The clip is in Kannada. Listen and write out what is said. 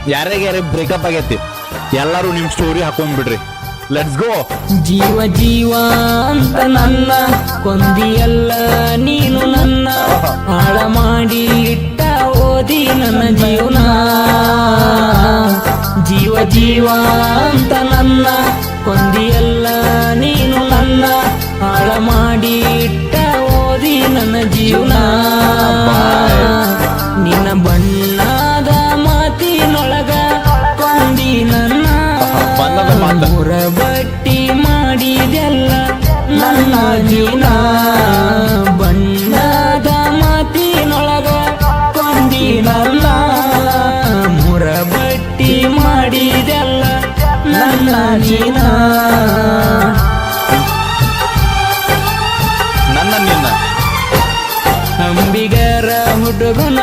ಯಾರ್ಯಾರಿಗೆ ಬ್ರೇಕಪ್ ಆಗೈತಿ ಎಲ್ಲಾರು ನಿಮ್ ಸ್ಟೋರಿ ಹಾಕೊಂಡ್ಬಿಡ್ರಿ. Let's go. ಜೀವ ಜೀವ ಅಂತ ನನ್ನ ಕೊಂದಿಯಲ್ಲ ನೀನು ನನ್ನ ಹಾಳ ಮಾಡಿ ಇಟ್ಟ ಓದಿ ನನ್ನ ಜೀವನ. ಜೀವ ಜೀವ ಅಂತ ನನ್ನ ಕೊಂದಿಯಲ್ಲ ನೀನು ನನ್ನ ಹಾಳ ಮಾಡಿ ಇಟ್ಟ ಓದಿ ನನ್ನ ಜೀವನ. ನಿನ್ನ ಬಣ್ಣದ ಮಾತಿನೊಳಗ ಕೊಂದಿ ನನ್ನ ಮೂರ ಬಟ್ಟಿ ಮಾಡಿದೆಲ್ಲ ನನ್ನ ಜೀವನ. ಬಣ್ಣದ ಮಾತಿನೊಳಗ ಕೊಂದಿ ನನ್ನ ಮೂರ ಬಟ್ಟಿ ಮಾಡಿದೆಲ್ಲ ನನ್ನ ಜೀವನ. ನನ್ನ ನಿನ್ನ ಅಂಬಿಗರ ಹುಡುಗನ